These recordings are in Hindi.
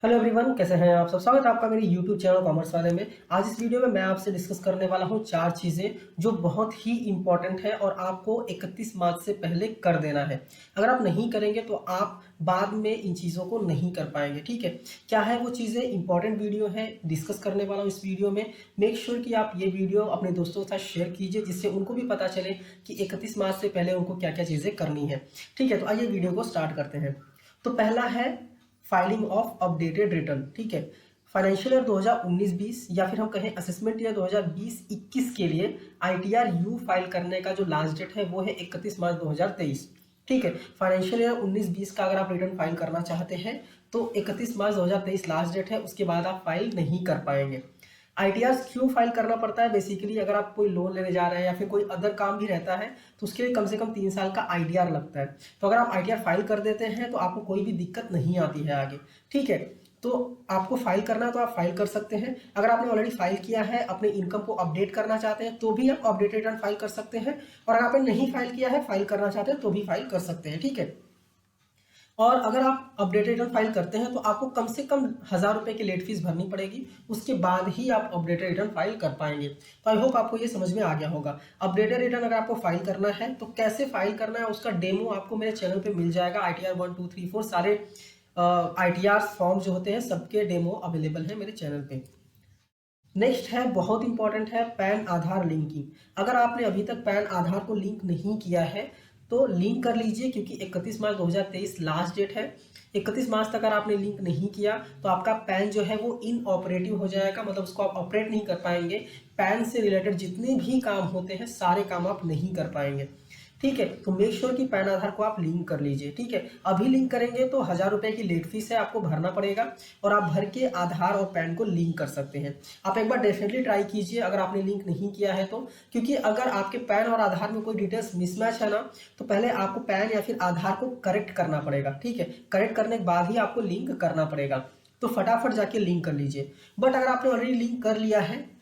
हेलो एवरीवन, कैसे हैं आप सब। स्वागत है आपका मेरे यूट्यूब चैनल कॉमर्स वाले में। आज इस वीडियो में मैं आपसे डिस्कस करने वाला हूं 4 चीज़ें जो बहुत ही इंपॉर्टेंट है और आपको 31 मार्च से पहले कर देना है। अगर आप नहीं करेंगे तो आप बाद में इन चीज़ों को नहीं कर पाएंगे। ठीक है, क्या है वो चीज़ें, इंपॉर्टेंट वीडियो है, डिस्कस करने वाला हूँ इस वीडियो में। मेक श्योर कि आप ये वीडियो अपने दोस्तों के साथ शेयर कीजिए, जिससे उनको भी पता चले कि 31 मार्च से पहले उनको क्या क्या चीज़ें करनी है। ठीक है, तो आइए वीडियो को स्टार्ट करते हैं। तो पहला है फाइलिंग ऑफ अपडेटेड रिटर्न। ठीक है, फाइनेंशियल ईयर 2019-20 या फिर हम कहें असेसमेंट ईयर 2020-21 के लिए आईटीआर यू फाइल करने का जो लास्ट डेट है वो है 31 मार्च 2023। ठीक है, फाइनेंशियल ईयर 19-20 का अगर आप रिटर्न फाइल करना चाहते हैं तो 31 मार्च 2023 लास्ट डेट है, उसके बाद आप फाइल नहीं कर पाएंगे। आईटीआर क्यों फाइल करना पड़ता है? बेसिकली अगर आप कोई लोन लेने जा रहे हैं या फिर कोई अदर काम भी रहता है तो उसके लिए कम से कम 3 साल का आईटीआर लगता है। तो अगर आप आईटीआर फाइल कर देते हैं तो आपको कोई भी दिक्कत नहीं आती है आगे। ठीक है, तो आपको फाइल करना है तो आप फाइल कर सकते हैं। अगर आपने ऑलरेडी फाइल किया है, अपने इनकम को अपडेट करना चाहते हैं तो भी आप अपडेटेड रिटर्न फाइल कर सकते हैं, और अगर आपने नहीं फाइल किया है, फाइल करना चाहते हैं तो भी फाइल कर सकते हैं। ठीक है, और अगर आप अपडेटेड रिटर्न फाइल करते हैं तो आपको कम से कम 1000 रुपये की लेट फीस भरनी पड़ेगी, उसके बाद ही आप अपडेटेड रिटर्न फाइल कर पाएंगे। तो आई होप आपको ये समझ में आ गया होगा। अपडेटेड रिटर्न अगर आपको फाइल करना है तो कैसे फाइल करना है उसका डेमो आपको मेरे चैनल पे मिल जाएगा। ITR 1 2 3 4 सारे ITR फॉर्म जो होते हैं सबके डेमो अवेलेबल है मेरे चैनल पे। नेक्स्ट है, बहुत इंपॉर्टेंट है, पैन आधार लिंकिंग। अगर आपने अभी तक पैन आधार को लिंक नहीं किया है तो लिंक कर लीजिए, क्योंकि 31 मार्च 2023 लास्ट डेट है। 31 मार्च तक अगर आपने लिंक नहीं किया तो आपका पैन जो है वो इनऑपरेटिव हो जाएगा, मतलब उसको आप ऑपरेट नहीं कर पाएंगे। पैन से रिलेटेड जितने भी काम होते हैं सारे काम आप नहीं कर पाएंगे। ठीक है, तो मेक श्योर कि पैन आधार को आप लिंक कर लीजिए। ठीक है, अभी लिंक करेंगे तो 1000 रुपये की लेट फीस है, आपको भरना पड़ेगा, और आप भर के आधार और पैन को लिंक कर सकते हैं। आप एक बार डेफिनेटली ट्राई कीजिए अगर आपने लिंक नहीं किया है तो, क्योंकि अगर आपके पैन और आधार में कोई डिटेल्स मिसमैच है ना, तो पहले आपको पैन या फिर आधार को करेक्ट करना पड़ेगा। ठीक है, करेक्ट करने के बाद ही आपको लिंक करना पड़ेगा, तो फटाफट जाके लिंक कर लीजिए। बट अगर आपने ऑलरेडी लिंक कर लिया है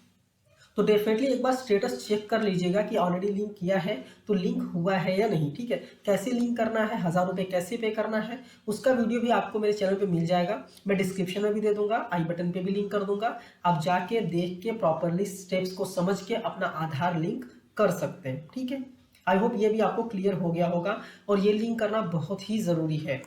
तो डेफिनेटली एक बार स्टेटस चेक कर लीजिएगा कि ऑलरेडी लिंक किया है तो लिंक हुआ है या नहीं। ठीक है, कैसे लिंक करना है, 1000 रुपये कैसे पे करना है, उसका वीडियो भी आपको मेरे चैनल पे मिल जाएगा। मैं डिस्क्रिप्शन में भी दे दूंगा, आई बटन पे भी लिंक कर दूंगा। आप जाके देख के प्रॉपरली स्टेप्स को समझ के अपना आधार लिंक कर सकते हैं। ठीक है, आई होप ये भी आपको क्लियर हो गया होगा, और ये लिंक करना बहुत ही ज़रूरी है।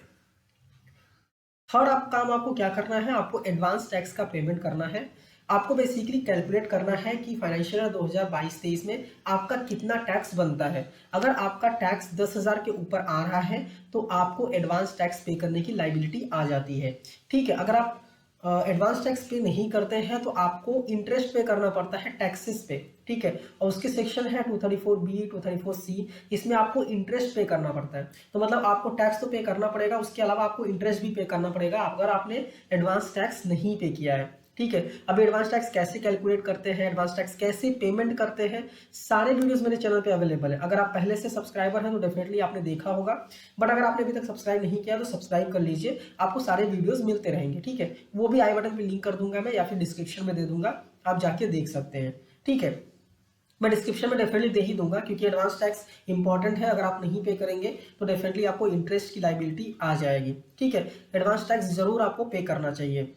थर्ड काम आपको क्या करना है, आपको एडवांस टैक्स का पेमेंट करना है। आपको बेसिकली कैलकुलेट करना है कि फाइनेंशियल ईयर 2022-23 में आपका कितना टैक्स बनता है। अगर आपका टैक्स 10,000 के ऊपर आ रहा है तो आपको एडवांस टैक्स पे करने की लाइबिलिटी आ जाती है। ठीक है, अगर आप एडवांस टैक्स पे नहीं करते हैं तो आपको इंटरेस्ट पे करना पड़ता है टैक्सेस पे। ठीक है, और उसके सेक्शन है 234B 234C, इसमें आपको इंटरेस्ट पे करना पड़ता है। तो मतलब आपको टैक्स तो पे करना पड़ेगा, उसके अलावा आपको इंटरेस्ट भी पे करना पड़ेगा अगर आपने एडवांस टैक्स नहीं पे किया है। ठीक है, अब एडवांस टैक्स कैसे कैलकुलेट करते हैं, एडवांस टैक्स कैसे पेमेंट करते हैं, सारे वीडियोस मेरे चैनल पे अवेलेबल है। अगर आप पहले से सब्सक्राइबर हैं तो डेफिनेटली आपने देखा होगा, बट अगर आपने अभी तक सब्सक्राइब नहीं किया तो सब्सक्राइब कर लीजिए, आपको सारे वीडियोस मिलते रहेंगे। ठीक है, वो भी आई बटन पे लिंक कर दूंगा मैं, या फिर डिस्क्रिप्शन में दे दूंगा, आप जाके देख सकते हैं। ठीक है, मैं डिस्क्रिप्शन में डेफिनेटली दे ही दूंगा, क्योंकि एडवांस टैक्स इंपॉर्टेंट है। अगर आप नहीं पे करेंगे तो डेफिनेटली आपको इंटरेस्ट की लाइबिलिटी आ जाएगी। ठीक है, एडवांस टैक्स जरूर आपको पे करना चाहिए।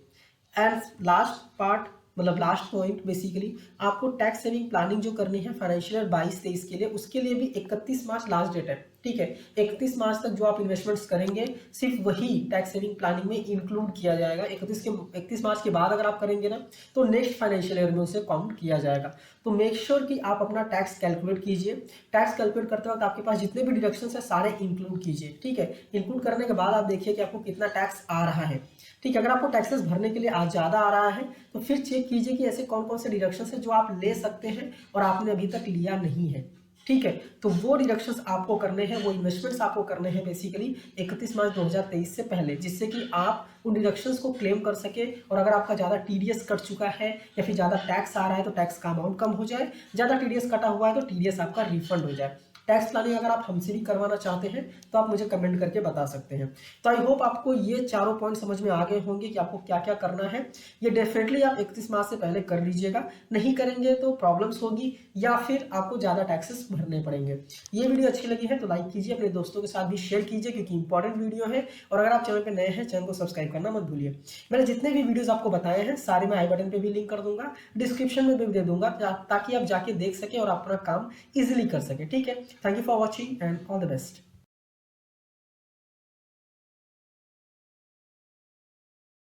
एंड लास्ट पार्ट, मतलब लास्ट पॉइंट, बेसिकली आपको टैक्स सेविंग प्लानिंग जो करनी है फाइनेंशियल ईयर 22-23 के लिए, उसके लिए भी 31 मार्च लास्ट डेट है। ठीक है, 31 मार्च तक जो आप इन्वेस्टमेंट्स करेंगे सिर्फ वही टैक्स सेविंग प्लानिंग में इंक्लूड किया जाएगा। 31 मार्च के बाद अगर आप करेंगे ना तो नेक्स्ट फाइनेंशियल ईयर में उसे काउंट किया जाएगा। तो मेक श्योर कि आप अपना टैक्स कैलकुलेट कीजिए। टैक्स कैलकुलेट करते वक्त आपके पास जितने भी डिडक्शंस है सारे इंक्लूड कीजिए। ठीक है, इंक्लूड करने के बाद आप देखिए कि आपको कितना टैक्स आ रहा है। ठीक है, अगर आपको टैक्सेस भरने के लिए आज ज़्यादा आ रहा है तो फिर चेक कीजिए कि ऐसे कौन कौन से डिडक्शंस हैं जो आप ले सकते हैं और आपने अभी तक लिया नहीं है। ठीक है, तो वो डिडक्शंस आपको करने हैं, वो इन्वेस्टमेंट्स आपको करने हैं बेसिकली 31 मार्च 2023 से पहले, जिससे कि आप उन डिडक्शंस को क्लेम कर सके। और अगर आपका ज़्यादा टीडीएस कट चुका है या फिर ज़्यादा टैक्स आ रहा है तो टैक्स का अमाउंट कम हो जाए, ज़्यादा टीडीएस कटा हुआ है तो टीडीएस आपका रिफंड हो जाए। टैक्स प्लानिंग अगर आप हमसे भी करवाना चाहते हैं तो आप मुझे कमेंट करके बता सकते हैं। तो आई होप आपको ये चारों पॉइंट समझ में आ गए होंगे कि आपको क्या क्या करना है। ये डेफिनेटली आप 31 मार्च से पहले कर लीजिएगा, नहीं करेंगे तो प्रॉब्लम्स होगी या फिर आपको ज़्यादा टैक्सेस भरने पड़ेंगे। ये वीडियो अच्छी लगी है तो लाइक कीजिए, अपने दोस्तों के साथ भी शेयर कीजिए क्योंकि इंपॉर्टेंट वीडियो है। और अगर आप चैनल पर नए हैं, चैनल को सब्सक्राइब करना मत भूलिए। मैंने जितने भी वीडियोस आपको बताए हैं सारे मैं आई बटन पे भी लिंक कर दूंगा, डिस्क्रिप्शन में भी दे दूंगा, ताकि आप जाके देख सके और अपना काम इजिली कर सके। ठीक है, thank you for watching and all the best.